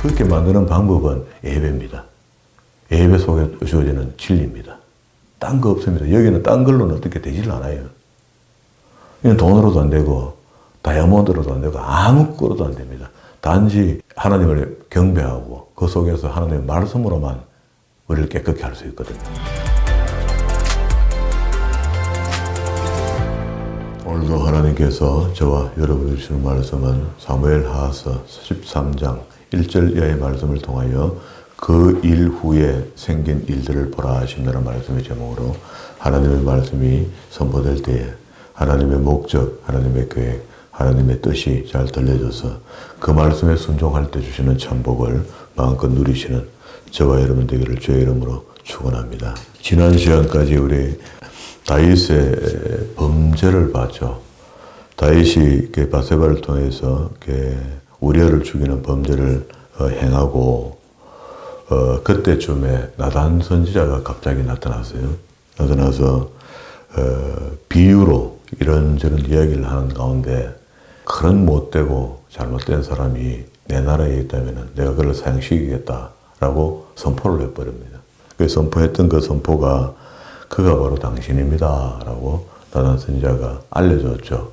그렇게 만드는 방법은 예배입니다. 예배 속에 주어지는 진리입니다. 딴 거 없습니다. 여기는 딴 걸로는 어떻게 되질 않아요. 이건 돈으로도 안 되고 다이아몬드로도 안 되고 아무 거로도 안 됩니다. 단지 하나님을 경배하고 그 속에서 하나님의 말씀으로만 우리를 깨끗게 할 수 있거든요. 오늘도 하나님께서 저와 여러분이 주시는 말씀은 사무엘 하서 13장 1절 이하의 말씀을 통하여 그 일 후에 생긴 일들을 보라 하신다는 말씀의 제목으로 하나님의 말씀이 선포될 때에 하나님의 목적, 하나님의 계획, 하나님의 뜻이 잘 들려져서 그 말씀에 순종할 때 주시는 천복을 마음껏 누리시는 저와 여러분 되기를 주의 이름으로 축원합니다. 지난 시간까지 우리 다윗의 범죄를 봤죠. 다윗이 바세바를 통해서 우리아를 죽이는 범죄를 행하고 그때쯤에 나단 선지자가 갑자기 나타났어요. 나타나서 비유로 이런저런 이야기를 하는 가운데 그런 못되고 잘못된 사람이 내 나라에 있다면 내가 그를 사형시키겠다라고 선포를 해버립니다. 그 선포했던 그 선포가 그가 바로 당신입니다 라고 나단 선지자가 알려줬죠.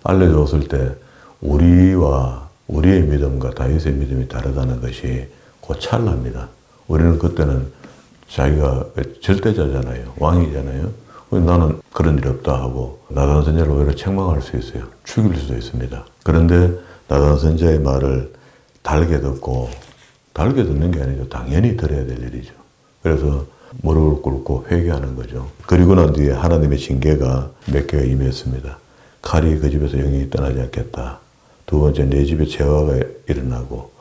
알려줬을 때 우리와 우리의 믿음과 다윗의 믿음이 다르다는 것이 곧 찰납니다. 우리는 그때는 자기가 절대자잖아요. 왕이잖아요. 나는 그런 일 없다 하고 나단 선지자를 오히려 책망할 수 있어요. 죽일 수도 있습니다. 그런데 나단 선지자의 말을 달게 듣고, 달게 듣는 게 아니죠. 당연히 들어야 될 일이죠. 그래서 무릎을 꿇고 회개하는 거죠. 그리고 난 뒤에 하나님의 징계가 몇 개가 임했습니다. 칼이 그 집에서 영영히 떠나지 않겠다. 두 번째, 내 집에 재화가 일어나고,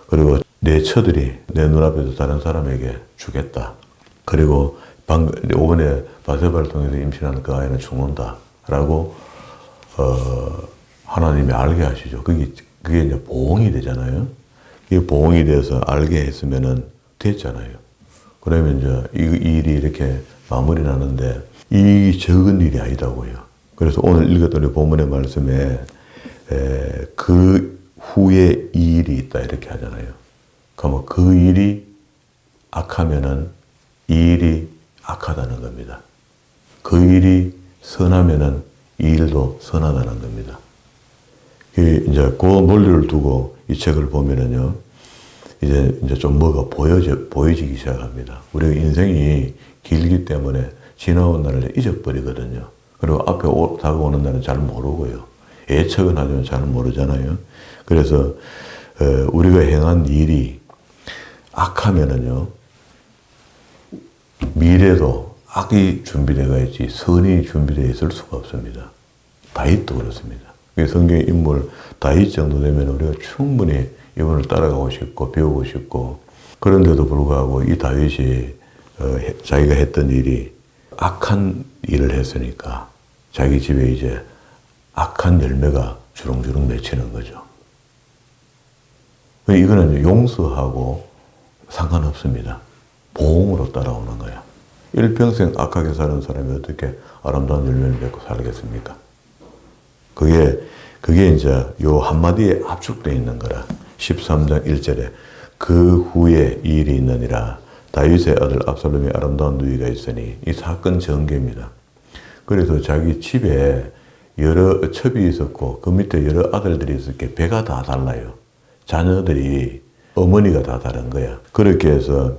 그리고 내 처들이 내 눈앞에서 다른 사람에게 주겠다. 그리고 이번에 바세바를 통해서 임신하는 그 아이는 죽는다. 라고, 하나님이 알게 하시죠. 그게 이제 보응이 되잖아요. 이게 보응이 돼서 알게 했으면은 됐잖아요. 그러면 이제 이 일이 이렇게 마무리 나는데 이 적은 일이 아니다고요. 그래서 오늘 읽었던 우리 본문의 말씀에 그 후에 이 일이 있다 이렇게 하잖아요. 그러면 그 일이 악하면은 이 일이 악하다는 겁니다. 그 일이 선하면은 이 일도 선하다는 겁니다. 이제 그 논리를 두고 이 책을 보면은요, 이제 좀 뭐가 보여지기 시작합니다. 우리 인생이 길기 때문에 지나온 날을 잊어버리거든요. 그리고 앞에 다가오는 날은 잘 모르고요. 예측은 하지만 잘 모르잖아요. 그래서 우리가 행한 일이 악하면은요, 미래도 악이 준비되어 있지 선이 준비되어 있을 수가 없습니다. 다윗도 그렇습니다. 성경의 인물 다윗 정도 되면 우리가 충분히 이분을 따라가고 싶고 배우고 싶고, 그런데도 불구하고 이 다윗이 자기가 했던 일이 악한 일을 했으니까 자기 집에 이제 악한 열매가 주렁주렁 맺히는 거죠. 이거는 용서하고 상관없습니다. 보응으로 따라오는 거야. 일평생 악하게 사는 사람이 어떻게 아름다운 열매를 맺고 살겠습니까? 그게 이제 요 한마디에 압축되어 있는 거라. 13장 1절에 그 후에 이 일이 있느니라. 다윗의 아들 압살롬이 아름다운 누이가 있으니, 이 사건 전개입니다. 그래서 자기 집에 여러 첩이 있었고 그 밑에 여러 아들들이 있었기에 배가 다 달라요. 자녀들이 어머니가 다 다른 거야. 그렇게 해서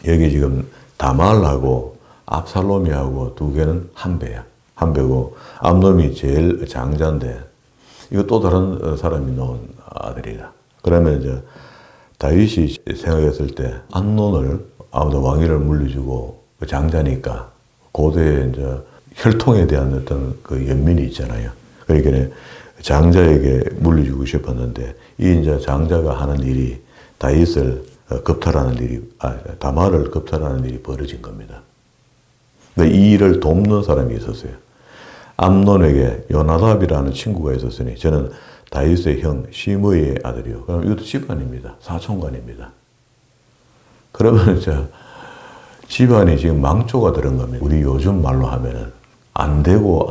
여기 지금 다말하고 압살롬이하고 두 개는 한 배야. 한 배고 암놈이 제일 장자인데 이거 또 다른 사람이 놓은 아들이다. 그러면 이제 다윗이 생각했을 때 암논을 아무도 왕위를 물려주고 그 장자니까 고대에 이제 혈통에 대한 어떤 그 연민이 있잖아요. 그러니까 장자에게 물려주고 싶었는데 이 이제 장자가 하는 일이 다윗을 겁탈하는 일이, 다말을 겁탈하는 일이 벌어진 겁니다. 근데 이 일을 돕는 사람이 있었어요. 암논에게 요나답이라는 친구가 있었으니 저는 다윗의 형 시므이의 아들이요. 그럼 이것도 집안입니다. 사촌간입니다. 그러면 이제 집안이 지금 망조가 들은 겁니다. 우리 요즘 말로 하면은 안 되고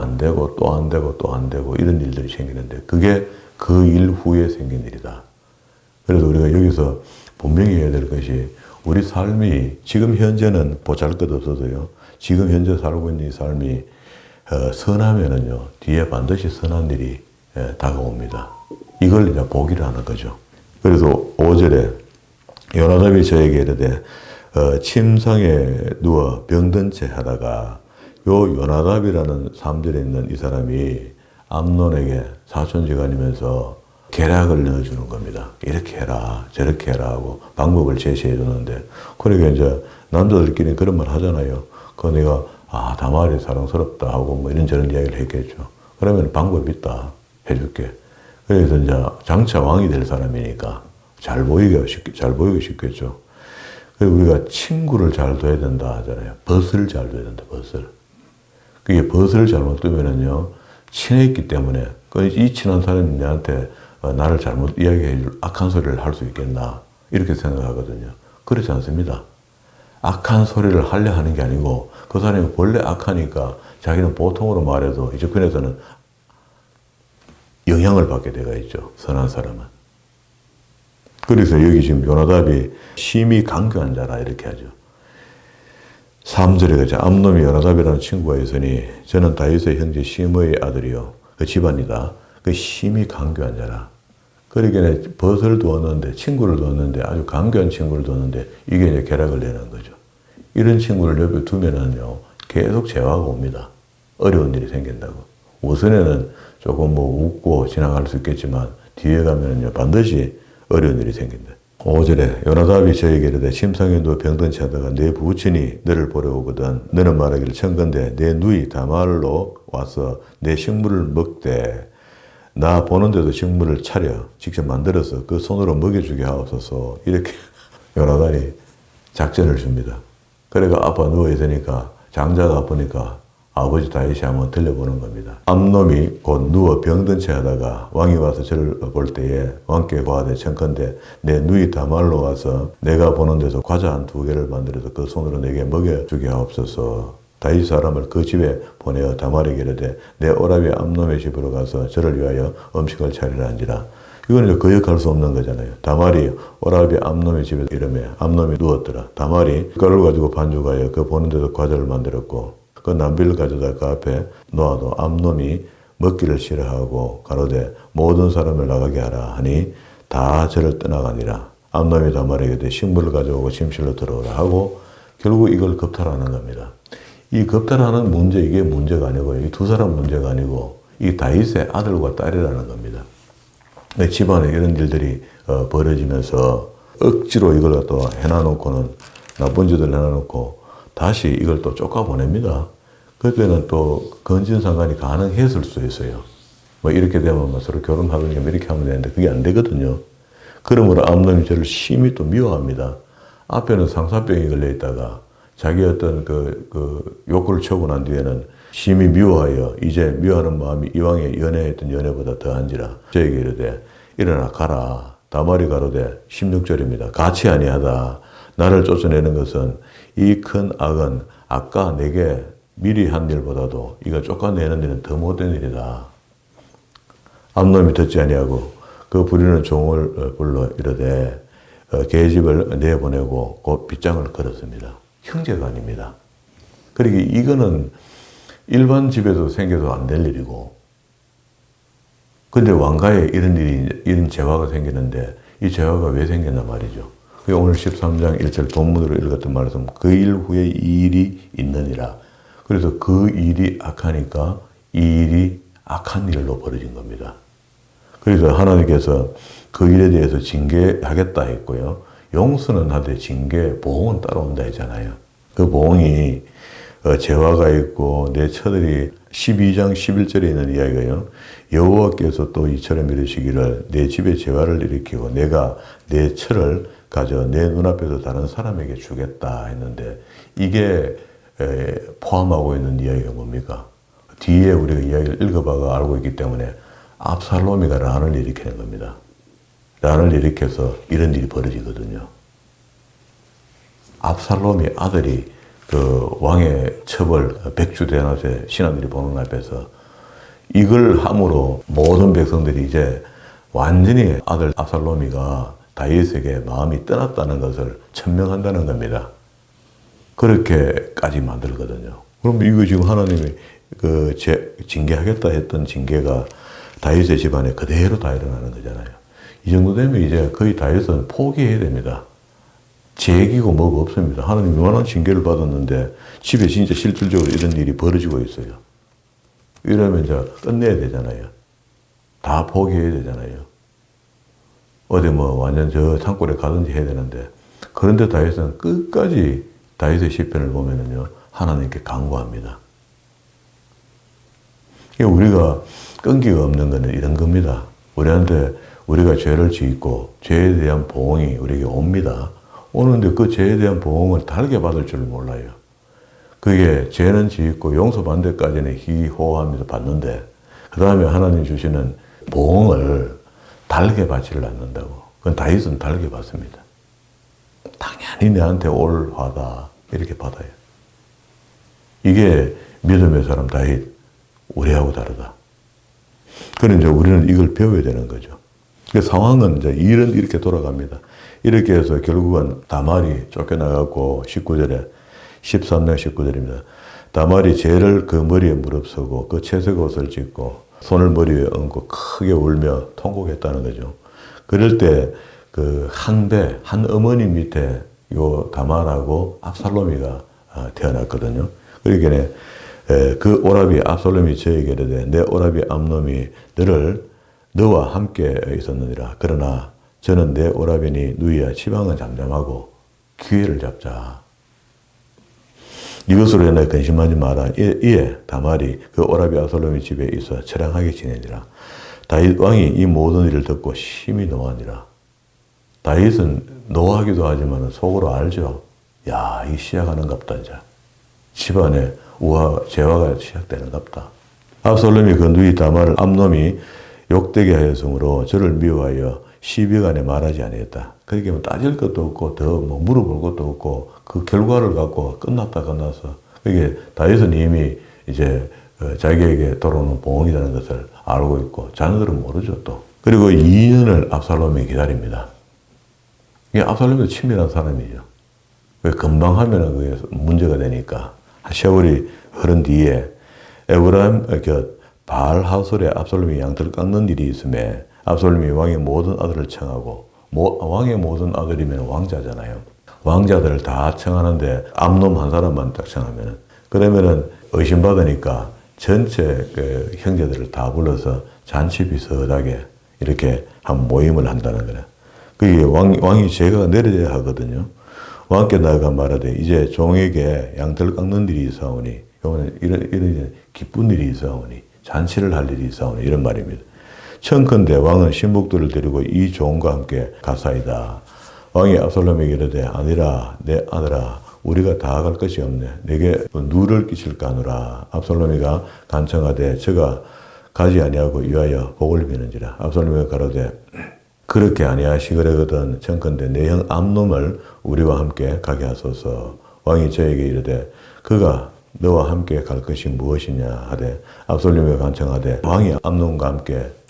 또 안 되고 또 안 되고 이런 일들이 생기는데 그게 그 일 후에 생긴 일이다. 그래서 우리가 여기서 분명히 해야 될 것이 우리 삶이 지금 현재는 보잘것없어도요. 지금 현재 살고 있는 이 삶이 선하면은요. 뒤에 반드시 선한 일이 다가옵니다. 이걸 이제 보기를 하는 거죠. 그래서 5절에 요나답이 저에게 이르되 침상에 누워 병든 채 하다가 요 요나답이라는 3절에 있는 이 사람이 암논에게 사촌지간이면서 계략을 넣어주는 겁니다. 이렇게 해라, 저렇게 해라 하고 방법을 제시해 주는데, 그러니까 이제 남자들끼리 그런 말 하잖아요. 그 내가 다말이 사랑스럽다 하고 뭐 이런저런 이야기를 했겠죠. 그러면 방법이 있다 해줄게. 그래서 이제 장차 왕이 될 사람이니까 잘 보이기 쉽겠죠. 그리고 우리가 친구를 잘 둬야 된다 하잖아요. 벗을 잘 둬야 된다, 벗을. 그게 벗을 잘못 두면은요, 친했기 때문에 이 친한 사람이 내한테 나를 잘못 이야기해 줄 악한 소리를 할 수 있겠나 이렇게 생각하거든요. 그렇지 않습니다. 악한 소리를 하려 하는 게 아니고 그 사람이 원래 악하니까 자기는 보통으로 말해도 이쪽 편에서는 영향을 받게 되어 있죠. 선한 사람은. 그래서 여기 지금 요나답이 심히 강교한 자라 이렇게 하죠. 3절에 가자. 암놈이 요나답이라는 친구가 있으니 저는 다윗의 형제 시므의 아들이요. 그 집안이다. 그 심히 강교한 자라. 그러니까 벗을 두었는데, 친구를 두었는데, 아주 강교한 친구를 두었는데, 이게 이제 계략을 내는 거죠. 이런 친구를 옆에 두면은요, 계속 재화가 옵니다. 어려운 일이 생긴다고. 우선에는 조금 뭐 웃고 지나갈 수 있겠지만, 뒤에 가면은요, 반드시 어려운 일이 생긴다. 5절에 요나답이 저에게 이르되 침상에 누워 병든 채 하다가 내 부친이 너를 보러 오거든. 너는 말하기를 청건대 내 누이 다말로 와서 내 식물을 먹되 나 보는데도 식물을 차려 직접 만들어서 그 손으로 먹여주게 하옵소서. 이렇게 요나단이 작전을 줍니다. 그래가 아빠 누워 있으니까 장자가 아프니까 아버지 다윗이 한번 들려보는 겁니다. 암놈이 곧 누워 병든 채 하다가 왕이 와서 저를 볼 때에 왕께 고하되 청컨대 내 누이 다말로 와서 내가 보는 데서 과자 한 2개를 만들어서 그 손으로 내게 먹여주게 하옵소서. 다윗 사람을 그 집에 보내어 다말에게 이르되 내 오라비 암놈의 집으로 가서 저를 위하여 음식을 차리라 한지라. 이건 이제 거역할 수 없는 거잖아요. 다말이 오라비 암놈의 집에 이름에 암놈이 누웠더라. 다말이 숟가락을 가지고 반죽하여 그 보는 데서 과자를 만들었고 그 남비를 가져다 그 앞에 놓아도 암놈이 먹기를 싫어하고 가로되 모든 사람을 나가게 하라 하니 다 저를 떠나가니라. 암놈이 다말에게 식물을 가져오고 침실로 들어오라 하고 결국 이걸 겁탈하는 겁니다. 이 겁탈하는 문제, 이게 문제가 아니고, 이 두 사람 문제가 아니고, 이 다윗의 아들과 딸이라는 겁니다. 집안에 이런 일들이 벌어지면서 억지로 이걸 또 해놔놓고는, 나쁜 짓을 해놔놓고, 다시 이걸 또 쫓아보냅니다. 그때는 또 건진상간이 가능했을 수 있어요. 뭐 이렇게 되면 뭐 서로 결혼하든지 뭐 이렇게 하면 되는데, 그게 안 되거든요. 그러므로 암놈이 저를 심히 또 미워합니다. 앞에는 상사병이 걸려있다가, 자기 어떤 욕구를 채우고 난 뒤에는 심히 미워하여 이제 미워하는 마음이 이왕에 연애했던 연애보다 더한지라 저에게 이르되 일어나 가라. 다말이 가로되 16절입니다. 같이 아니하다. 나를 쫓아내는 것은 이 큰 악은 아까 내게 미리 한 일보다도 이거 쫓아내는 일은 더 못된 일이다. 암놈이 듣지 아니하고 그 부리는 종을 불러 이르되 계집을 내보내고 곧 빗장을 걸었습니다. 형제가 아닙니다. 그러기 이거는 일반 집에도 생겨도 안 될 일이고, 근데 왕가에 이런 재화가 생기는데 이 재화가 왜 생겼나 말이죠. 오늘 13장 1절 본문으로 읽었던 말씀, 그 일 후에 이 일이 있느니라. 그래서 그 일이 악하니까 이 일이 악한 일로 벌어진 겁니다. 그래서 하나님께서 그 일에 대해서 징계하겠다 했고요. 용서는 하되 징계, 보응은 따라온다 했잖아요. 그 보응이 재화가 있고 내 처들이 12장 11절에 있는 이야기가요. 여호와께서 또 이처럼 이르시기를 내 집에 재화를 일으키고 내가 내 처를 가져 내 눈앞에서 다른 사람에게 주겠다 했는데 이게 포함하고 있는 이야기가 뭡니까? 뒤에 우리가 이야기를 읽어봐가 알고 있기 때문에 압살롬이가 란을 일으키는 겁니다. 란을 일으켜서 이런 일이 벌어지거든요. 압살롬이 아들이 그 왕의 처벌 백주대낮에 신하들이 보는 앞에서 이걸 함으로 모든 백성들이 이제 완전히 아들 압살롬이가 다윗에게 마음이 떠났다는 것을 천명한다는 겁니다. 그렇게까지 만들거든요. 그럼 이거 지금 하나님이 징계하겠다 했던 징계가 다윗의 집안에 그대로 다 일어나는 거잖아요. 이 정도 되면 이제 거의 다윗은 포기해야 됩니다. 제기고 뭐가 없습니다. 하나님이 워낙 징계를 받았는데 집에 진짜 실질적으로 이런 일이 벌어지고 있어요. 이러면 이제 끝내야 되잖아요. 다 포기해야 되잖아요. 어디 뭐 완전 저 산골에 가든지 해야 되는데, 그런데 다윗은 끝까지 다윗의 시편을 보면은요, 하나님께 간구합니다. 우리가 끈기가 없는 것은 이런 겁니다. 우리한테 우리가 죄를 짓고 죄에 대한 보응이 우리에게 옵니다. 오는데 그 죄에 대한 보응을 달게 받을 줄 몰라요. 그게 죄는 짓고 용서받는 데까지는 희호하면서 받는데, 그 다음에 하나님 주시는 보응을 달게 받지를 않는다고. 그건 다윗은 달게 받습니다. 당연히 내한테 올 화다 이렇게 받아요. 이게 믿음의 사람 다윗, 우리하고 다르다. 그럼 이제 우리는 이걸 배워야 되는 거죠. 그 상황은 이제 일은 이렇게 돌아갑니다. 이렇게 해서 결국은 다말이 쫓겨나갖고 19절에 13장 19절입니다. 다말이 죄를 그 머리에 무릅쓰고 그 채색 옷을 찢고 손을 머리에 얹고 크게 울며 통곡했다는 거죠. 그럴 때 그 한 어머니 밑에 요 다말하고 압살롬이가 태어났거든요. 그러니까 그 오라비 압살롬이 저에게 이르되 내 오라비 암놈이 너와 함께 있었느니라. 그러나 저는 내 오라비니 누이야 지방은 잠잠하고 기회를 잡자. 이것으로 인해 근심하지 마라. 이에 다말이 그 오라비 압살롬의 집에 있어 처량하게 지내니라. 다윗 왕이 이 모든 일을 듣고 심히 노하니라. 다윗은 노하기도 하지만 속으로 알죠. 야, 이 시작하는갑다 이제. 집안에 재화가 시작되는갑다. 압살롬이 그 누이 다말을 암놈이 욕되게 하였으므로 저를 미워하여 시비간에 말하지 아니했다. 그렇게 따질 것도 없고 더 뭐 물어볼 것도 없고 그 결과를 갖고 끝났어. 그게 다윗은 이미 이제 자기에게 돌아오는 보응이라는 것을 알고 있고 자녀들은 모르죠 또. 그리고 2년을 압살롬이 기다립니다. 이게 압살롬도 친밀한 사람이죠. 금방 하면은 그게 문제가 되니까 세월이 흐른 뒤에 에브라임 바알 하솔에 압살롬이 양털을 깎는 일이 있음에 압살롬이 왕의 모든 아들을 청하고 왕의 모든 아들이면 왕자잖아요. 왕자들을 다 청하는데 암놈 한 사람만 딱 청하면 그러면은 의심받으니까 전체 그 형제들을 다 불러서 잔치 비슷하게 이렇게 한 모임을 한다는 거예요. 그게 왕이 제가 내려야 하거든요. 왕께 나아가 말하되 이제 종에게 양털 깎는 일이 있사오니 이런 기쁜 일이 있사오니 잔치를 할 일이 있사오니 이런 말입니다. 청컨대 왕은 신복들을 데리고 이 종과 함께 가사이다. 왕이 압살롬에게 이르되 아니라 내 아들아 우리가 다 갈 것이 없네. 내게 누를 끼칠까 하노라. 압살롬이가 간청하되 저가 가지 아니하고 위하여 복을 비는지라. 압살롬이가 가로되 그렇게 아니하시거든 청컨대 내 형 암놈을 우리와 함께 가게 하소서. 왕이 저에게 이르되 그가 너와 함께 갈 것이 무엇이냐 하되 압살롬이 간청하되 왕이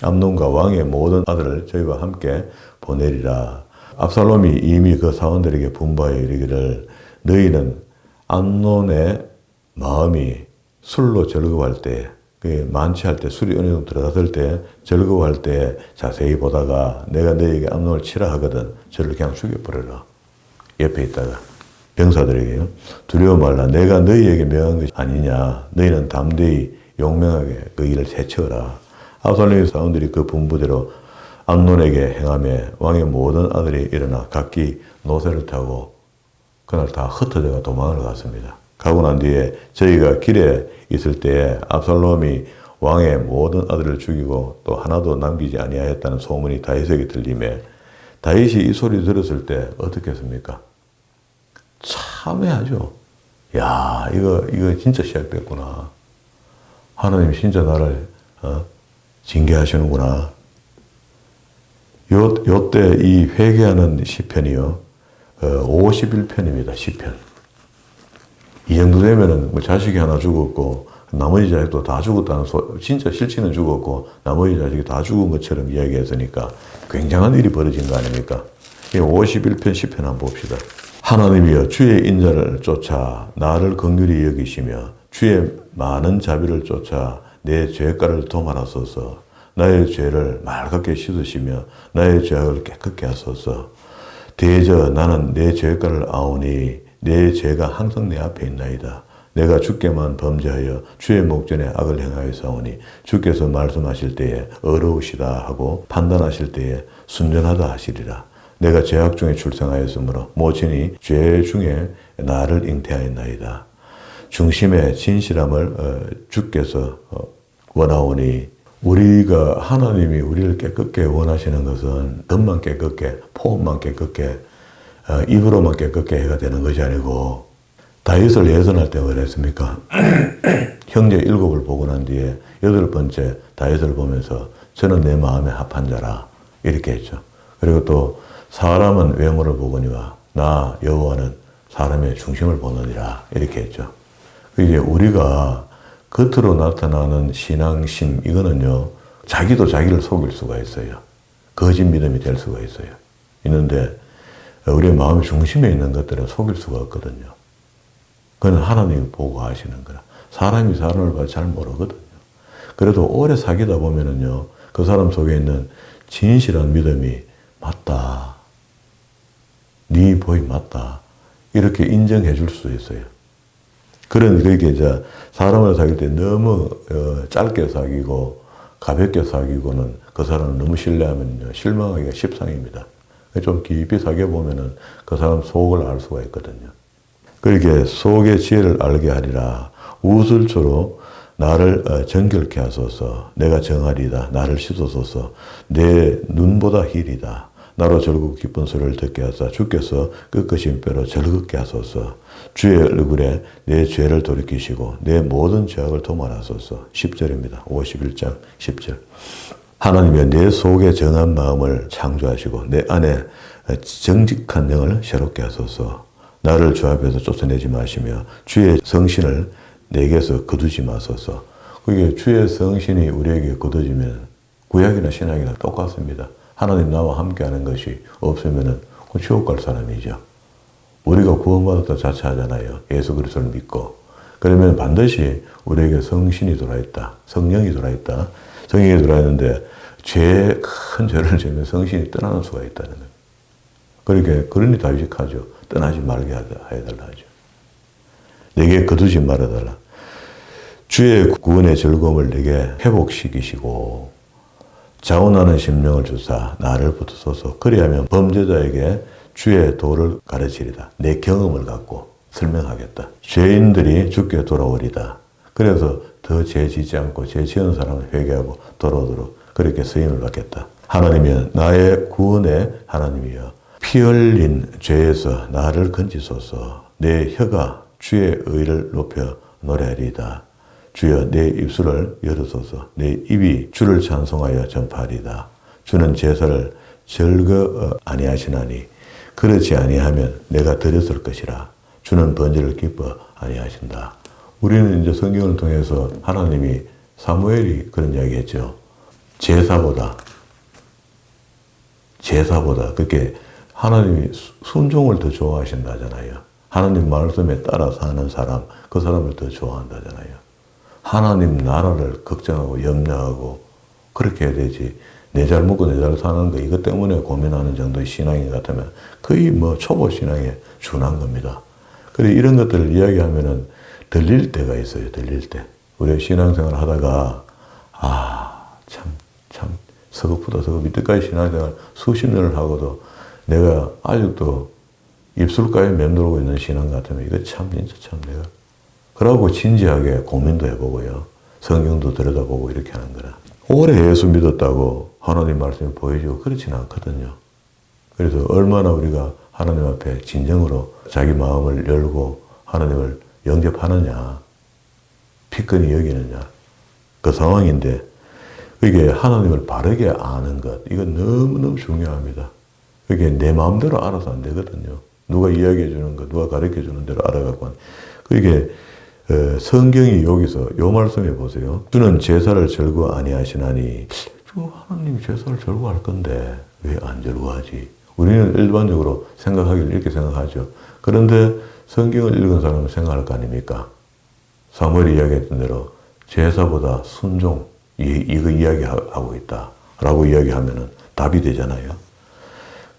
암논과 왕의 모든 아들을 저희와 함께 보내리라. 압살롬이 이미 그 사원들에게 분부하여 이르기를 너희는 암논의 마음이 술로 즐거워할 때 만취할 때 술이 어느 정도 들어갔을 때 즐거워할 때 자세히 보다가 내가 너희에게 암논을 치라 하거든 저를 그냥 죽여버려라. 옆에 있다가 병사들에게요. 두려워 말라. 내가 너희에게 명한 것이 아니냐. 너희는 담대히 용맹하게 그 일을 해쳐라. 압살롬의 사원들이 그 분부대로 암논에게 행하며 왕의 모든 아들이 일어나 각기 노새를 타고 그날 다 흩어져가 도망을 갔습니다. 가고 난 뒤에 저희가 길에 있을 때에 압살롬이 왕의 모든 아들을 죽이고 또 하나도 남기지 아니하였다는 소문이 다윗에게 들리매 다윗이 이 소리 들었을 때 어떻게 했습니까? 참회하죠. 야, 이거 진짜 시작됐구나. 하나님 진짜 나를 징계하시는구나. 요때 이 회개하는 시편이요. 51편입니다. 시편. 이 정도 되면은 뭐 자식이 하나 죽었고 나머지 자식도 다 죽었다는 진짜 실체는 죽었고 나머지 자식이 다 죽은 것처럼 이야기했으니까 굉장한 일이 벌어진 거 아닙니까? 51편 10편 한번 봅시다. 하나님이여 주의 인자를 쫓아 나를 긍휼히 여기시며 주의 많은 자비를 쫓아 내 죄가를 도말하소서. 나의 죄를 맑게 씻으시며 나의 죄악을 깨끗게 하소서. 대저 나는 내 죄가를 아오니 내 죄가 항상 내 앞에 있나이다. 내가 주께만 범죄하여 주의 목전에 악을 행하였사오니 주께서 말씀하실 때에 어려우시다 하고 판단하실 때에 순전하다 하시리라. 내가 죄악 중에 출생하였으므로 모친이 죄 중에 나를 잉태하였나이다. 중심의 진실함을 주께서 원하오니 우리가 하나님이 우리를 깨끗게 원하시는 것은 겉만 깨끗게 폼만 깨끗게 입으로만 깨끗게 해가 되는 것이 아니고 다윗을 예선할 때 그랬습니까? 형제 7을 보고 난 뒤에 8번째 다윗을 보면서 저는 내 마음에 합한 자라 이렇게 했죠. 그리고 또 사람은 외모를 보거니와 나 여호와는 사람의 중심을 보느니라 이렇게 했죠. 이게 우리가 겉으로 나타나는 신앙심 이거는요 자기도 자기를 속일 수가 있어요. 거짓 믿음이 될 수가 있어요. 있는데 우리의 마음의 중심에 있는 것들은 속일 수가 없거든요. 그건 하나님이 보고 하시는 거라. 사람이 사람을 봐 잘 모르거든요. 그래도 오래 사귀다 보면은요 그 사람 속에 있는 진실한 믿음이 맞다. 네 보이 맞다. 이렇게 인정해 줄 수 있어요. 그게 이제 사람을 사귈 때 너무 짧게 사귀고 가볍게 사귀고는 그 사람을 너무 신뢰하면요 실망하기가 십상입니다. 좀 깊이 사귀어보면은 그 사람 속을 알 수가 있거든요. 그렇게 속의 지혜를 알게 하리라. 우슬초로 나를 정결케 하소서. 내가 정하리다. 나를 씻어소서. 내 눈보다 희리다. 나로 절고 기쁜 소리를 듣게 하사 주께서 꺾으신 뼈로 즐겁게 하소서. 주의 얼굴에 내 죄를 돌이키시고 내 모든 죄악을 도말하소서. 10절입니다. 51장 10절. 하나님이여 내 속에 정한 마음을 창조하시고 내 안에 정직한 영을 새롭게 하소서. 나를 주 앞에서 쫓아내지 마시며 주의 성신을 내게서 거두지 마소서. 그게 주의 성신이 우리에게 거두지면 구약이나 신약이나 똑같습니다. 하나님 나와 함께하는 것이 없으면은 지옥 갈 사람이죠. 우리가 구원받았다 자처하잖아요. 예수 그리스도를 믿고. 그러면 반드시 우리에게 성신이 들어있다. 성령이 들어있다. 성령이 들어있는데 큰 죄를 지으면 성신이 떠나는 수가 있다는 거예요. 그러니까 그러니 다윗이 하죠. 떠나지 말게 해달라 하죠. 내게 거두지 말아달라. 주의 구원의 즐거움을 내게 회복시키시고 자원하는 심령을 주사 나를 붙으소서. 그리하면 범죄자에게 주의 도를 가르치리다. 내 경험을 갖고 설명하겠다. 죄인들이 주께 돌아오리다. 그래서 더 죄 짓지 않고 죄 지은 사람을 회개하고 돌아오도록 그렇게 쓰임을 받겠다. 하나님이여 나의 구원의 하나님이여 피 흘린 죄에서 나를 건지소서. 내 혀가 주의 의를 높여 노래하리이다. 주여 내 입술을 열으소서. 내 입이 주를 찬송하여 전파하리이다. 주는 제사를 절거 아니하시나니 그렇지 아니하면 내가 드렸을 것이라. 주는 번제를 기뻐 아니하신다. 우리는 이제 성경을 통해서 하나님이 사무엘이 그런 이야기 했죠. 제사보다 그렇게 하나님이 순종을 더 좋아하신다잖아요. 하나님 말씀에 따라 사는 사람, 그 사람을 더 좋아한다잖아요. 하나님 나라를 걱정하고 염려하고 그렇게 해야 되지. 내 잘 먹고 내 잘 사는 거 이것 때문에 고민하는 정도의 신앙인 것 같으면 거의 초보 신앙에 준한 겁니다. 그래 이런 것들을 이야기하면은 들릴 때가 있어요. 들릴 때. 우리가 신앙생활 하다가 참 서급보다 서급 이때까지 신앙생활 수십 년을 하고도 내가 아직도 입술가에 맴돌고 있는 신앙 같으면 이거 진짜 내가 그러고 진지하게 고민도 해보고요. 성경도 들여다보고 이렇게 하는 거라. 오래 예수 믿었다고 하나님 말씀이 보여지고 그렇지는 않거든요. 그래서 얼마나 우리가 하나님 앞에 진정으로 자기 마음을 열고 하나님을 영접하느냐, 피끈이 여기느냐, 그 상황인데 이게 하나님을 바르게 아는 것, 이건 너무너무 중요합니다. 그게 내 마음대로 알아서 안 되거든요. 누가 이야기해 주는 거, 누가 가르쳐 주는 대로 알아갖고. 그게 성경이 여기서 요 말씀해 보세요. 주는 제사를 절거 아니하시나니 하나님 제사를 절거할 건데 왜 안 절거하지? 우리는 일반적으로 생각하기를 이렇게 생각하죠. 그런데 성경을 읽은 사람은 생각할 거 아닙니까? 사무엘이 이야기했던 대로 제사보다 순종, 이거 이야기하고 있다 라고 이야기하면 답이 되잖아요.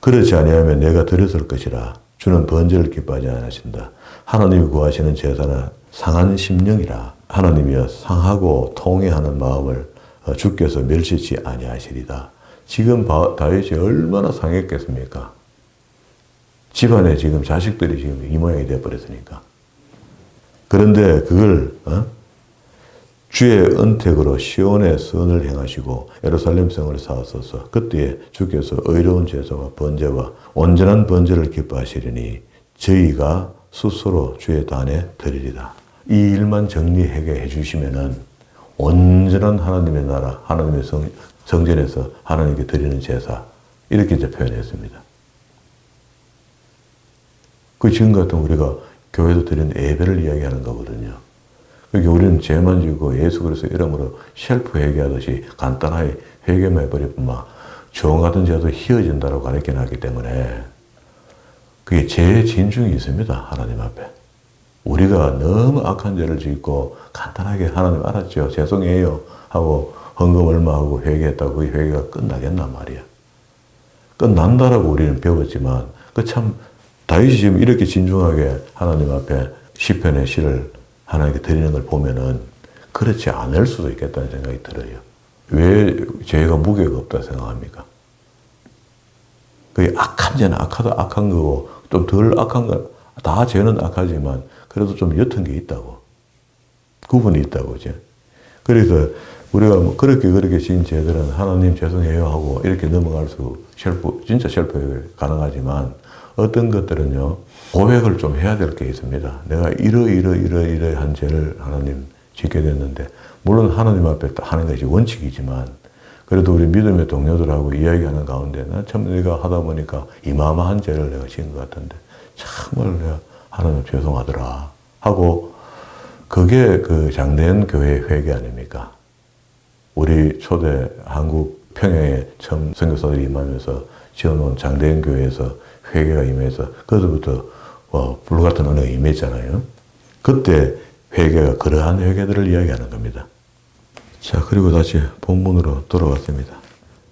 그렇지 아니하면 내가 드렸을 것이라. 주는 번제를 기뻐하지 않으신다. 하나님이 구하시는 제사는 상한 심령이라. 하나님이여 상하고 통회하는 마음을 주께서 멸시치 아니하시리다. 지금 다윗이 얼마나 상했겠습니까? 집안에 지금 자식들이 지금 이 모양이 되어버렸으니까. 그런데 그걸 주의 은택으로 시온의 선을 행하시고 예루살렘 성을 쌓았소서. 그때에 주께서 의로운 제사와 번제와 온전한 번제를 기뻐하시리니 저희가 스스로 주의 단에 드리리다. 이 일만 정리하게 해주시면은 온전한 하나님의 나라, 하나님의 성전에서 하나님께 드리는 제사, 이렇게 이제 표현했습니다. 그 지금 같은 우리가 교회에서 드리는 예배를 이야기하는 거거든요. 그러니까 우리는 죄만 지고 예수 그리스도 이름으로 셀프 회개하듯이 간단하게 회개만 해버리면 막 정 같은 죄도 희어진다고 가르쳐놨기 때문에 그게 죄의 진중이 있습니다. 하나님 앞에. 우리가 너무 악한 죄를 짓고 간단하게 하나님 알았죠. 죄송해요 하고 헌금 얼마 하고 회개했다고 그 회개가 끝나겠단 말이야. 끝난다라고 우리는 배웠지만 그 참 다윗이 지금 이렇게 진중하게 하나님 앞에 시편의 시를 하나님께 드리는 걸 보면은 그렇지 않을 수도 있겠다는 생각이 들어요. 왜 죄가 무게가 없다 생각합니까? 그 악한 죄는 악한 거고 좀 덜 악한 건 다 죄는 악하지만 그래도 좀 옅은 게 있다고. 구분이 있다고 이제. 그래서 우리가 뭐 그렇게 지은 죄들은 하나님 죄송해요 하고 이렇게 넘어갈 수 진짜 셀프 가능하지만 어떤 것들은요 고백을 좀 해야 될 게 있습니다. 내가 이러한 죄를 하나님 짓게 됐는데 물론 하나님 앞에 하는 것이 원칙이지만 그래도 우리 믿음의 동료들하고 이야기하는 가운데 난 참 내가 하다 보니까 이마마한 죄를 내가 지은 것 같은데 정말 내가 하나님 죄송하더라 하고 그게 그 장대현 교회의 회개 아닙니까? 우리 초대 한국 평양에 처음 선교사들이 임하면서 지어놓은 장대현 교회에서 회개가 임해서 그때부터 불같은 은혜가 임했잖아요. 그때 회개가 그러한 회개들을 이야기하는 겁니다. 자, 그리고 다시 본문으로 돌아왔습니다.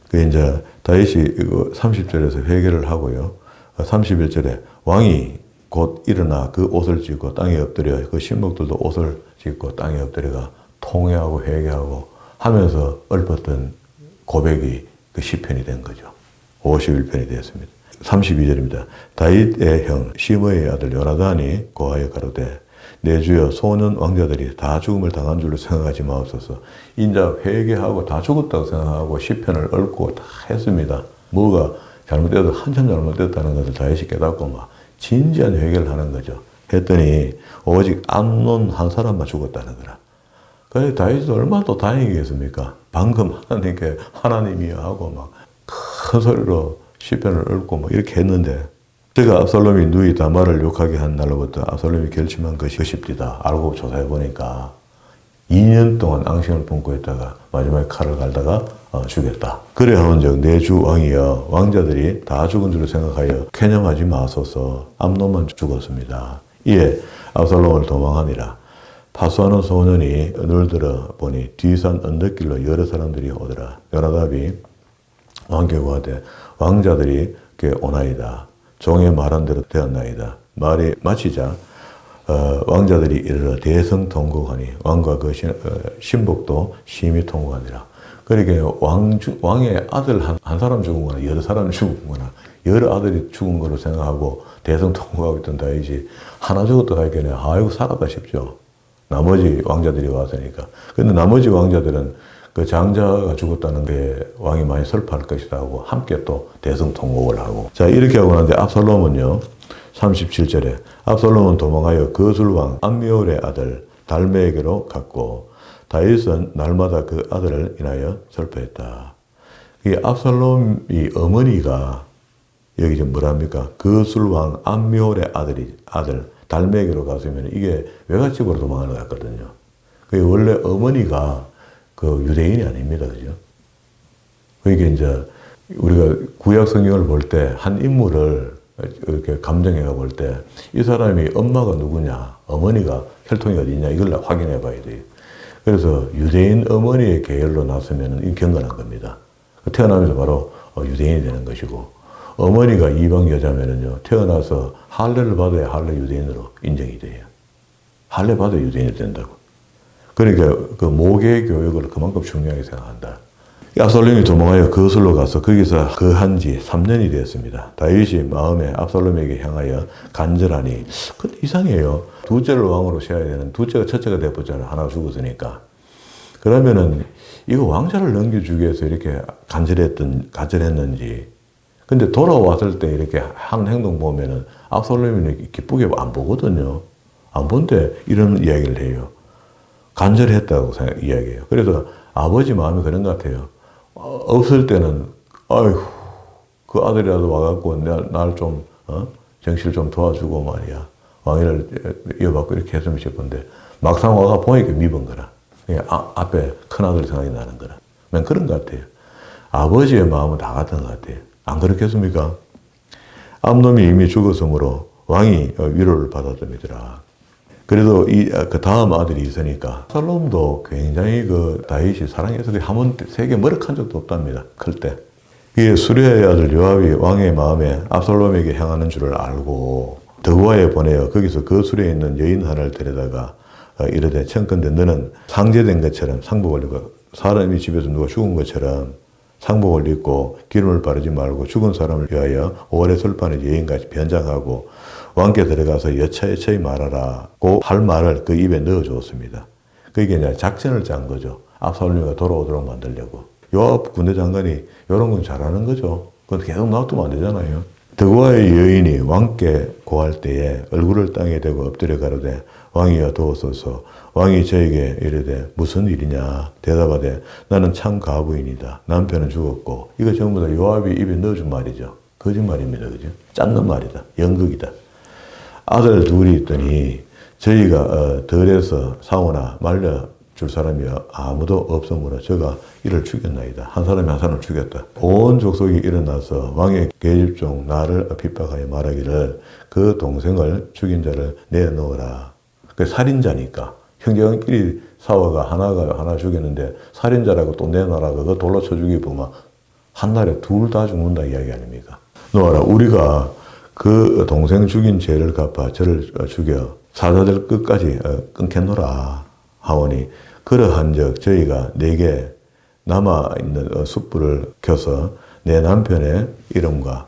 그 이제 다윗이 30절에서 회개를 하고요. 31절에 왕이 곧 일어나 그 옷을 찢고 땅에 엎드려 그 신복들도 옷을 찢고 땅에 엎드려가 통회하고 회개하고 하면서 읊었던 고백이 그 시편이 된 거죠. 51편이 되었습니다. 32절입니다. 다윗의 형 시므의 아들 요나단이 고하여 가로되 내 주여 소년 왕자들이 다 죽음을 당한 줄로 생각하지 마옵소서. 인자 회개하고 다 죽었다고 생각하고 시편을 읊고 다 했습니다. 뭐가 잘못되어도 한참 잘못됐다는 것을 다윗이 깨닫고 막 진지한 회개를 하는 거죠. 했더니 오직 암논 한 사람만 죽었다는 거라. 그래서 다윗이 얼마나 또 다행이겠습니까? 방금 하나님께 하나님이여 하고 막 큰 소리로 시편을 읊고 뭐 이렇게 했는데 제가 압살롬이 누이 다말을 욕하게 한 날로부터 압살롬이 결심한 것이 것입니다. 알고 조사해 보니까 2년 동안 앙심을 품고 있다가 마지막에 칼을 갈다가 죽였다. 그래 하온즉 내 주 왕이여 왕자들이 다 죽은 줄로 생각하여 쾌념하지 마소서. 암논만 죽었습니다. 이에 압살롬을 도망하니라. 파수하는 소년이 늘들어 보니 뒤산 언덕길로 여러 사람들이 오더라. 요나답이 왕께 구하되 왕자들이 오나이다. 종의 말한 대로 되었나이다. 말이 마치자 왕자들이 이르러 대성통곡하니 왕과 그 신복도 심히 통곡하니라. 그러니까 왕의 아들 한 사람 죽은 거나 여러 사람 죽은 거나 여러 아들이 죽은 거로 생각하고 대성통곡하고 있던 다윗이 하나 죽었다 하니까 아이고 살았다 싶죠. 나머지 왕자들이 왔으니까. 근데 나머지 왕자들은 그 장자가 죽었다는 게 왕이 많이 슬퍼할 것이다 하고 함께 또 대성통곡을 하고. 자, 이렇게 하고 나는데 압살롬은요, 37절에 압살롬은 도망하여 거술왕 암미올의 아들 달메에게로 갔고 다윗은 날마다 그 아들을 인하여 슬퍼했다. 이 압살롬이 어머니가 여기 지금 뭐랍니까? 거술왕 암미올의 아들 달메에게로 갔으면 이게 외갓집으로 도망하는 것 같거든요. 그게 원래 어머니가 그 유대인이 아닙니다. 그죠? 그러니까 이제 우리가 구약 성경을 볼 때 한 인물을 이렇게 감정해가 볼 때 이 사람이 엄마가 누구냐, 어머니가 혈통이 어디냐 이걸 확인해 봐야 돼요. 그래서 유대인 어머니의 계열로 났으면 이 경건한 겁니다. 태어나면서 바로 유대인이 되는 것이고, 어머니가 이방 여자면은요 태어나서 할례를 받아야 할례 유대인으로 인정이 돼요. 할례 받아야 유대인이 된다고. 그러니까 그 모계 교육을 그만큼 중요하게 생각한다. 압살롬이 도망하여 거슬로 가서 거기서 거한 지 3년이 되었습니다. 다윗이 마음에 압살롬에게 향하여 간절하니, 근데 이상해요. 둘째를 왕으로 세워야 되는, 둘째가 첫째가 돼버렸잖아요. 하나가 죽었으니까. 그러면은 이거 왕자를 넘겨주기 위해서 이렇게 간절했는지. 근데 돌아왔을 때 이렇게 하는 행동 보면은 압살롬이 기쁘게 안 보거든요. 안 본데 이런 이야기를 해요. 간절했다고 이야기해요. 그래서 아버지 마음이 그런 것 같아요. 없을 때는, 아이고, 그 아들이라도 와갖고 날 좀, 정신을 좀 도와주고 말이야. 왕위를 이어받고 이렇게 했으면 싶은데, 막상 와가 보니까 미분 거라. 앞에 큰아들 생각이 나는 거라. 난 그런 것 같아요. 아버지의 마음은 다 같은 것 같아요. 안 그렇겠습니까? 암놈이 이미 죽었으므로 왕이 위로를 받았습니다. 그래도 그 다음 아들이 있으니까 압살롬도 굉장히 그 다윗이 사랑해서 한 번 세게 머쓱한 적도 없답니다. 클 때. 이에 수리아의 아들 요압이 왕의 마음에 압살롬에게 향하는 줄을 알고 드고아에 보내어 거기서 그 술에 있는 여인 하나를 데려다가 이르되, 청컨대 너는 상제된 것처럼 상복을 입고, 사람이 집에서 누가 죽은 것처럼 상복을 입고 기름을 바르지 말고 죽은 사람을 위하여 오래 술판에 여인같이 변장하고 왕께 들어가서 여차여차히 말하라고 할 말을 그 입에 넣어주었습니다. 그게 이제 작전을 짠 거죠. 압살롬이가 돌아오도록 만들려고. 요압 군대 장관이 이런 건 잘하는 거죠. 그건 계속 놔두면 안 되잖아요. 드고아의 여인이 왕께 고할 때에 얼굴을 땅에 대고 엎드려 가로되, 왕이여 도우소서. 왕이 저에게 이르되 무슨 일이냐 대답하되, 나는 참 과부인이다. 남편은 죽었고. 이거 전부 다 요압이 입에 넣어준 말이죠. 거짓말입니다. 그죠? 짠는 말이다. 연극이다. 아들 둘이 있더니 저희가 덜해서 사오나 말려줄 사람이 아무도 없으므로 저가 이를 죽였나이다. 한 사람이 한 사람을 죽였다. 온 족속이 일어나서 왕의 계집종 나를 핍박하여 말하기를 그 동생을 죽인 자를 내놓으라. 그 살인자니까 형제간끼리 싸워가 하나가 하나 죽였는데 살인자라고 또 내놔라. 그거 돌로 쳐 죽이고 막 한날에 둘 다 죽는다 이야기 아닙니까? 놓아라. 우리가 그 동생 죽인 죄를 갚아 저를 죽여 사자들 끝까지 끊겠노라 하오니, 그러한즉 저희가 내게 남아있는 숯불을 켜서 내 남편의 이름과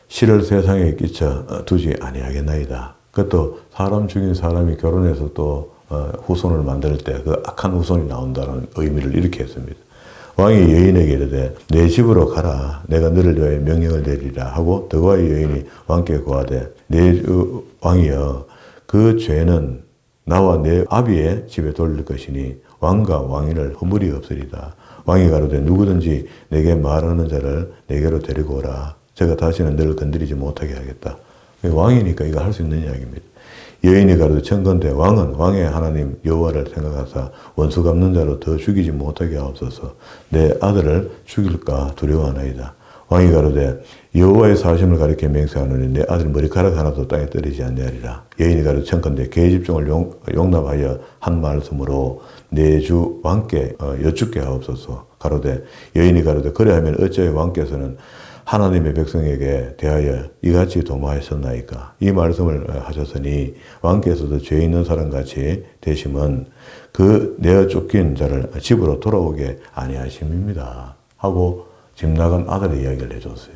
시를 세상에 끼쳐 두지 아니하겠나이다. 그것도 사람 죽인 사람이 결혼해서 또 후손을 만들 때 그 악한 후손이 나온다는 의미를 이렇게 했습니다. 왕이 여인에게 이르되 내 집으로 가라. 내가 너를 위하여 명령을 내리라 하고 드고아의 여인이 왕께 고하되, 내 왕이여, 그 죄는 나와 내 아비의 집에 돌릴 것이니 왕과 왕인을 허물이 없으리다. 왕이 가로되 누구든지 내게 말하는 자를 내게로 데리고 오라. 제가 다시는 너를 건드리지 못하게 하겠다. 왕이니까 이거 할 수 있는 이야기입니다. 여인이 가로되 청컨대 왕은 왕의 하나님 여호와를 생각하사 원수 갚는 자로 더 죽이지 못하게 하옵소서. 내 아들을 죽일까 두려워하나이다. 왕이 가로되 여호와의 사심을 가리켜 맹세하노니 내 아들 머리카락 하나도 땅에 떨어지지 아니하리라. 여인이 가로되 청컨대 계집종을 용납하여 한 말씀으로 내 주 왕께 여쭙게 하옵소서. 가로되 여인이 가로되 그래하면 어찌하여 왕께서는 하나님의 백성에게 대하여 이같이 도마하셨나이까. 이 말씀을 하셨으니 왕께서도 죄 있는 사람같이 되심은 그 내어 쫓긴 자를 집으로 돌아오게 아니하심입니다. 하고 집 나간 아들의 이야기를 해줬어요.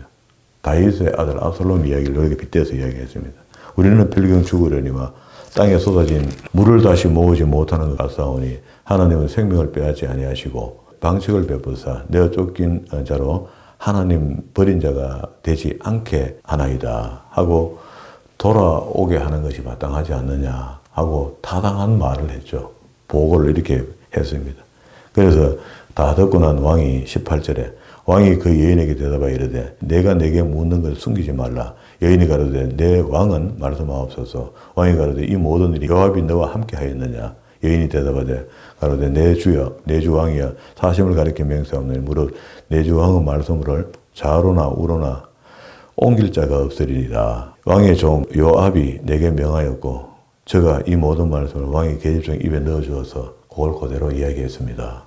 다윗의 아들 압살롬 이야기를 이렇게 빗대서 이야기했습니다. 우리는 필경 죽으려니와 땅에 쏟아진 물을 다시 모으지 못하는 것 같사오니 하나님은 생명을 빼앗지 아니하시고 방책을 베푸사 내어 쫓긴 자로 하나님 버린 자가 되지 않게 하나이다 하고 돌아오게 하는 것이 마땅하지 않느냐 하고 타당한 말을 했죠. 보고를 이렇게 했습니다. 그래서 다 듣고 난 왕이 18절에 왕이 그 여인에게 대답하여 이르되 내가 내게 묻는 것을 숨기지 말라. 여인이 가로되 내 왕은 말씀하옵소서. 왕이 가로되 이 모든 일이 요압이 너와 함께 하였느냐. 여인이 대답하되 가로되 내 주여 내 주 왕이여 사심을 가리켜 맹세하오니 무릇 내 주 왕은 말씀을 좌로나 우로나 옮길 자가 없으리라. 왕의 종 요압이 내게 명하였고 저가 이 모든 말씀을 왕의 계집종 입에 넣어주어서 그걸 그대로 이야기했습니다.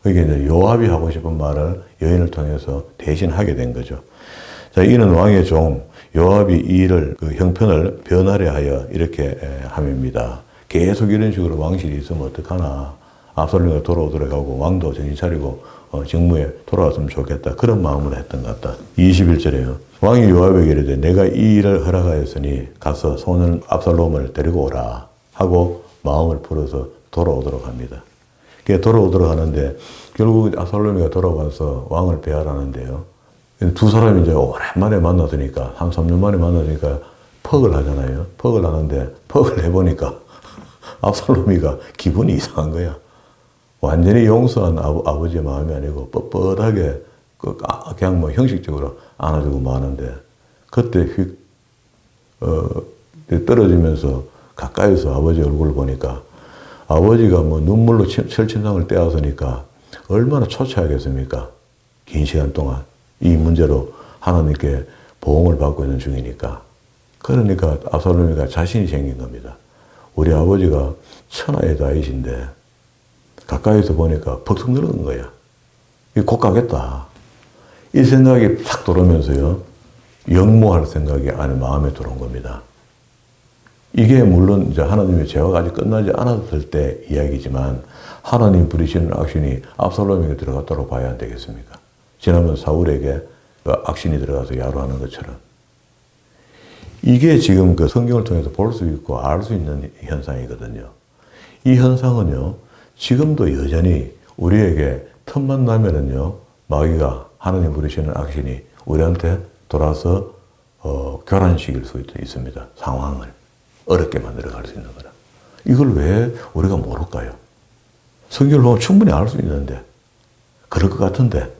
그게 이제 요압이 하고 싶은 말을 여인을 통해서 대신 하게 된 거죠. 자, 이는 왕의 종 요압이 이 일을 그 형편을 변하려 하여 이렇게 함입니다. 계속 이런 식으로 왕실이 있으면 어떡하나. 압살롬이 돌아오도록 하고 왕도 정신 차리고 직무에 돌아왔으면 좋겠다. 그런 마음으로 했던 것 같다. 21절에요. 왕이 요압에게 이르되 내가 이 일을 허락하였으니 가서 소년 압살롬을 데리고 오라 하고 마음을 풀어서 돌아오도록 합니다. 돌아오도록 하는데 결국 압살롬이가 돌아와서 왕을 배하라는데요. 두 사람이 이제 오랜만에 만나더니까 한 3년 만에 만나니까 퍽을 하잖아요. 퍽을 하는데 퍽을 해보니까 압살롬이가 기분이 이상한 거야. 완전히 용서한 아버지의 마음이 아니고 뻣뻣하게 그냥 뭐 형식적으로 안아주고 마는데 그때 휙 떨어지면서 가까이서 아버지 얼굴을 보니까 아버지가 뭐 눈물로 철친상을 떼었으니까 얼마나 초췌하겠습니까? 긴 시간 동안 이 문제로 하나님께 보응을 받고 있는 중이니까. 그러니까 압살롬이가 자신이 생긴 겁니다. 우리 아버지가 천하의 다윗인데 가까이서 보니까 벅석 늘어는 거야. 이거 곧 가겠다. 이 생각이 탁 들어오면서요. 영모할 생각이 안에 마음에 들어온 겁니다. 이게 물론 이제 하나님의 죄가 아직 끝나지 않았을 때 이야기지만 하나님 부리시는 악신이 압살롬에게 들어갔다고 봐야 안 되겠습니까? 지난번 사울에게 그 악신이 들어가서 야로하는 것처럼. 이게 지금 그 성경을 통해서 볼 수 있고 알 수 있는 현상이거든요. 이 현상은요, 지금도 여전히 우리에게 틈만 나면은요, 마귀가 하나님 부르시는 악신이 우리한테 돌아서 교란시킬 수 있습니다. 상황을 어렵게 만들어갈 수 있는 거라. 이걸 왜 우리가 모를까요? 성경을 보면 충분히 알 수 있는데 그럴 것 같은데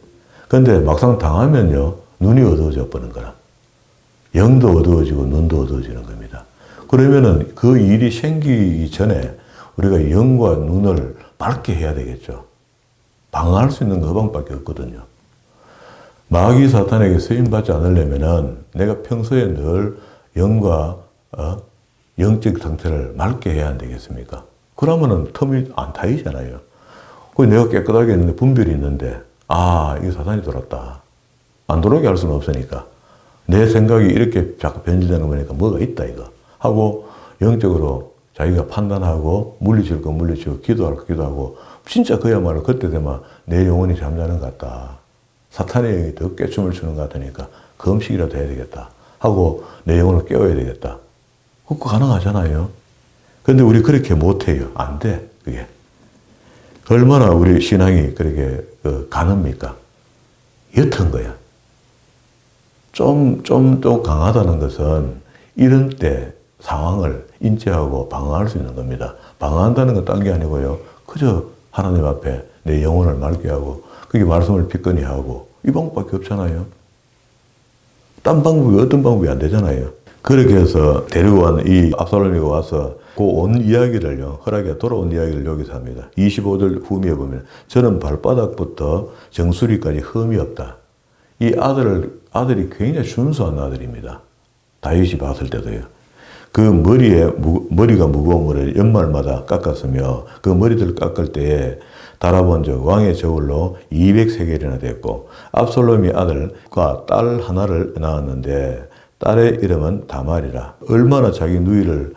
근데 막상 당하면요, 눈이 어두워져 버리는 거라. 영도 어두워지고 눈도 어두워지는 겁니다. 그러면은 그 일이 생기기 전에 우리가 영과 눈을 밝게 해야 되겠죠. 방어할 수 있는 그 방법밖에 없거든요. 마귀 사탄에게 쓰임받지 않으려면은 내가 평소에 늘 영과 영적 상태를 맑게 해야 안 되겠습니까? 그러면은 틈이 안 타이잖아요. 그 내가 깨끗하게 있는데 분별이 있는데 이거 사탄이 들었다. 안 들어오게 할 수는 없으니까 내 생각이 이렇게 자꾸 변질되는 거니까 뭐가 있다 이거 하고 영적으로 자기가 판단하고 물리칠 거 물리치고 기도할 거 기도하고 진짜 그야말로 그때 되면 내 영혼이 잠자는 것 같다. 사탄이 더 깨춤을 추는 것 같으니까 금식이라도 해야 되겠다 하고 내 영혼을 깨워야 되겠다. 그거 가능하잖아요. 근데 우리 그렇게 못해요. 안 돼. 그게. 얼마나 우리 신앙이 그렇게 가늡니까? 옅은 거야. 좀 강하다는 것은 이런 때 상황을 인지하고 방어할 수 있는 겁니다. 방어한다는 건 딴 게 아니고요. 그저 하나님 앞에 내 영혼을 맑게 하고 그게 말씀을 빛거니 하고 이 방법밖에 없잖아요. 딴 방법이 어떤 방법이 안 되잖아요. 그렇게 해서 데리고 온 이 압살롬이가 와서 그 온 이야기를요, 허락에 돌아온 이야기를 여기서 합니다. 25절 후미에 보면 저는 발바닥부터 정수리까지 흠이 없다. 이 아들이 굉장히 순수한 아들입니다. 다윗이 봤을 때도요. 그 머리가 무거운 머리를 연말마다 깎았으며 그 머리들을 깎을 때에 달아본 적 왕의 저울로 200세겔이나 됐고 압살롬이 아들과 딸 하나를 낳았는데 딸의 이름은 다말이라. 얼마나 자기 누이를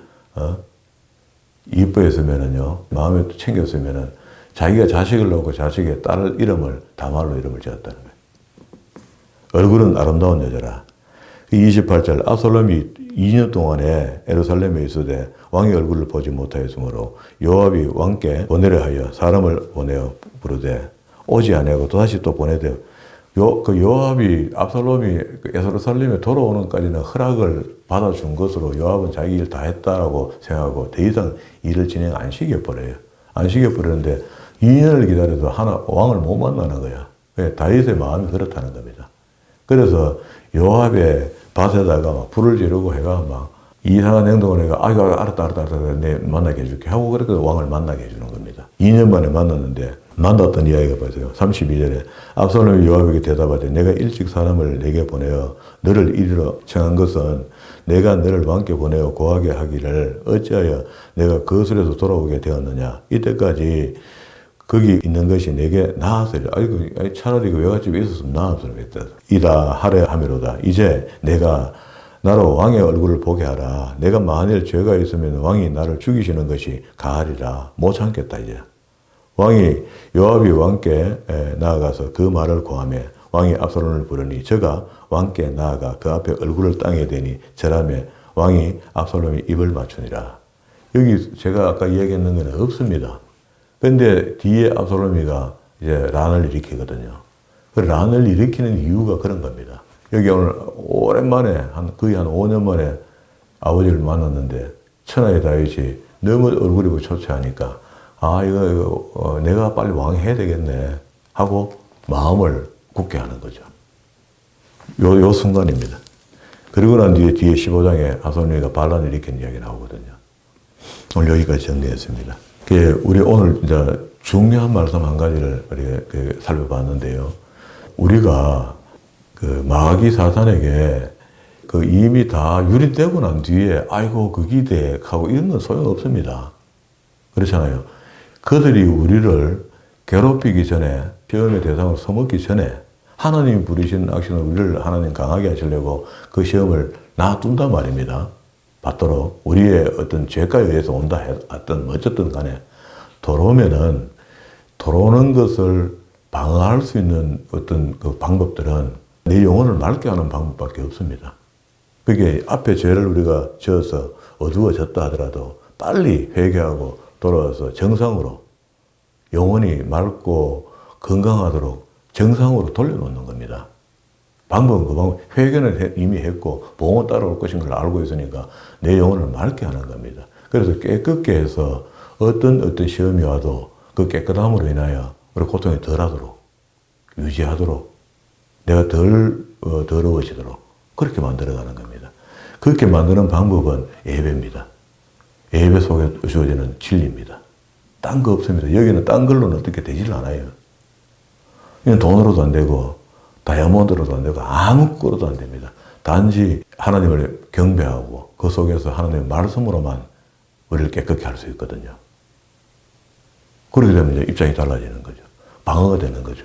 이뻐했으면은요, 마음에 챙겼으면은 자기가 자식을 낳고 자식의 딸 이름을 다말로 이름을 지었다는 거예요. 얼굴은 아름다운 여자라. 28절 압살롬이 2년 동안에 예루살렘에 있으되 왕의 얼굴을 보지 못하였으므로 요압이 왕께 보내려 하여 사람을 보내어 부르되 오지 아니하고 또다시 또 보내되 요압이 압살롬이 예루살렘에 돌아오는까지는 허락을 받아준 것으로 요압은 자기 일 다 했다라고 생각하고 더 이상 일을 진행 안 시켜버려요. 안 시켜버리는데 2년을 기다려도 왕을 못 만나는 거야. 다윗의 마음이 그렇다는 겁니다. 그래서 요압의 밭에다가 막 불을 지르고 해가 막 이상한 행동을 해가 알았다 내 만나게 해줄게 하고 그렇게 왕을 만나게 해주는 겁니다. 2년 만에 만났는데 만났던 이야기가 보세요. 32절에 압살롬이 요압에게 대답하되 내가 일찍 사람을 내게 보내어 너를 이리로 청한 것은 내가 너를 왕께 보내어 고하게 하기를 어찌하여 내가 거슬에서 돌아오게 되었느냐. 이때까지 거기 있는 것이 내게 나았으리라. 아이고, 차라리 그 외갓집에 있었으면 나았으리라. 이다 하려 하미로다. 이제 내가 나로 왕의 얼굴을 보게 하라. 내가 만일 죄가 있으면 왕이 나를 죽이시는 것이 가하리라. 못 참겠다 이제. 왕이 요압이 왕께 나아가서 그 말을 고하며 왕이 압살롬을 부르니 저가 왕께 나아가 그 앞에 얼굴을 땅에 대니 절하며 왕이 압살롬이 입을 맞추니라. 여기 제가 아까 이야기했는 건 없습니다. 근데 뒤에 압살롬이가 이제 란을 일으키거든요. 그 란을 일으키는 이유가 그런 겁니다. 여기 오늘 오랜만에 거의 한 5년 만에 아버지를 만났는데 천하의 다윗이 너무 얼굴이 초췌하니까 이거 내가 빨리 왕 해야 되겠네 하고 마음을 굳게 하는 거죠. 요 순간입니다. 그리고 난 뒤에 15장에 압살롬이가 반란을 일으킨 이야기 나오거든요. 오늘 여기까지 정리했습니다. 우리 오늘 이제 중요한 말씀 한 가지를 우리 살펴봤는데요. 우리가 그 마귀 사탄에게 그 이미 다 유린되고 난 뒤에 아이고 그기 돼 하고 이런 건 소용없습니다. 그렇잖아요. 그들이 우리를 괴롭히기 전에 시험의 대상으로 써먹기 전에 하나님이 부리신 악신을 우리를 하나님 강하게 하시려고 그 시험을 놔둔단 말입니다. 받도록 우리의 어떤 죄가에 의해서 온다 했든 어쨌든 간에 들어오면은 들어오는 것을 방어할 수 있는 어떤 그 방법들은 내 영혼을 맑게 하는 방법밖에 없습니다. 그게 앞에 죄를 우리가 지어서 어두워졌다 하더라도 빨리 회개하고 돌아와서 정상으로 영혼이 맑고 건강하도록 정상으로 돌려놓는 겁니다. 방법은 그 방법, 회개는 이미 했고 보험은 따라올 것인 걸 알고 있으니까 내 영혼을 맑게 하는 겁니다. 그래서 깨끗게 해서 어떤 시험이 와도 그 깨끗함으로 인하여 우리 고통이 덜하도록 유지하도록 내가 덜 더러워지도록 그렇게 만들어가는 겁니다. 그렇게 만드는 방법은 예배입니다. 예배 속에 주어지는 진리입니다. 딴 거 없습니다. 여기는 딴 걸로는 어떻게 되질 않아요. 이건 돈으로도 안 되고 다이아몬드로도 안 되고 아무것도 안 됩니다. 단지 하나님을 경배하고 그 속에서 하나님의 말씀으로만 우리를 깨끗게 할 수 있거든요. 그렇게 되면 이제 입장이 달라지는 거죠. 방어가 되는 거죠.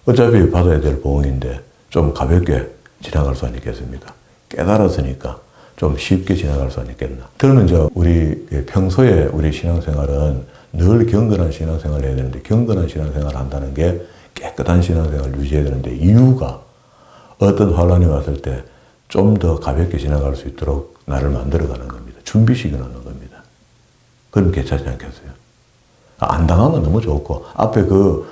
어차피 받아야 될 보응인데 좀 가볍게 지나갈 수 있겠습니까? 깨달았으니까 좀 쉽게 지나갈 수 있겠나. 저는 이제 우리 평소에 우리 신앙생활은 늘 경건한 신앙생활을 해야 되는데 경건한 신앙생활을 한다는 게 깨끗한 신앙생활을 유지해야 되는데 이유가 어떤 환란이 왔을 때 좀 더 가볍게 지나갈 수 있도록 나를 만들어가는 겁니다. 준비시켜 놓는 겁니다. 그럼 괜찮지 않겠어요? 안 당하면 너무 좋고 앞에 그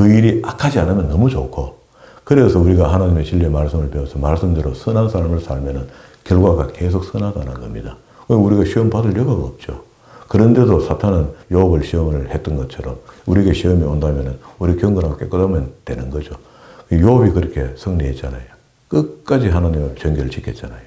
일이 악하지 않으면 너무 좋고 그래서 우리가 하나님의 진리의 말씀을 배워서 말씀대로 선한 삶을 살면은 결과가 계속 선하다는 겁니다. 우리가 시험 받을 여가가 없죠. 그런데도 사탄은 욥을 시험을 했던 것처럼 우리에게 시험이 온다면 우리 경건하고 깨끗하면 되는 거죠. 욥이 그렇게 승리했잖아요. 끝까지 하나님의 정결을 지켰잖아요.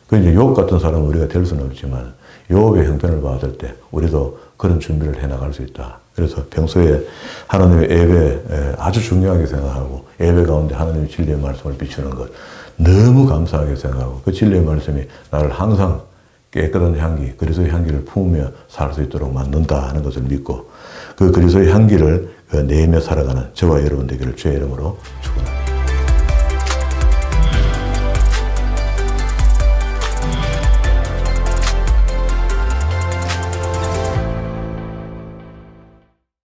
그 이제 욥 같은 사람은 우리가 될 수는 없지만 욥의 형편을 봤을 때 우리도 그런 준비를 해나갈 수 있다. 그래서 평소에 하나님의 예배 아주 중요하게 생각하고 예배 가운데 하나님의 진리의 말씀을 비추는 것 너무 감사하게 생각하고 그 진리의 말씀이 나를 항상 깨끗한 향기, 그리스도의 향기를 품으며 살 수 있도록 만든다 하는 것을 믿고 그 그리스도의 향기를 내며 살아가는 저와 여러분 되기를 주의 이름으로 축원합니다.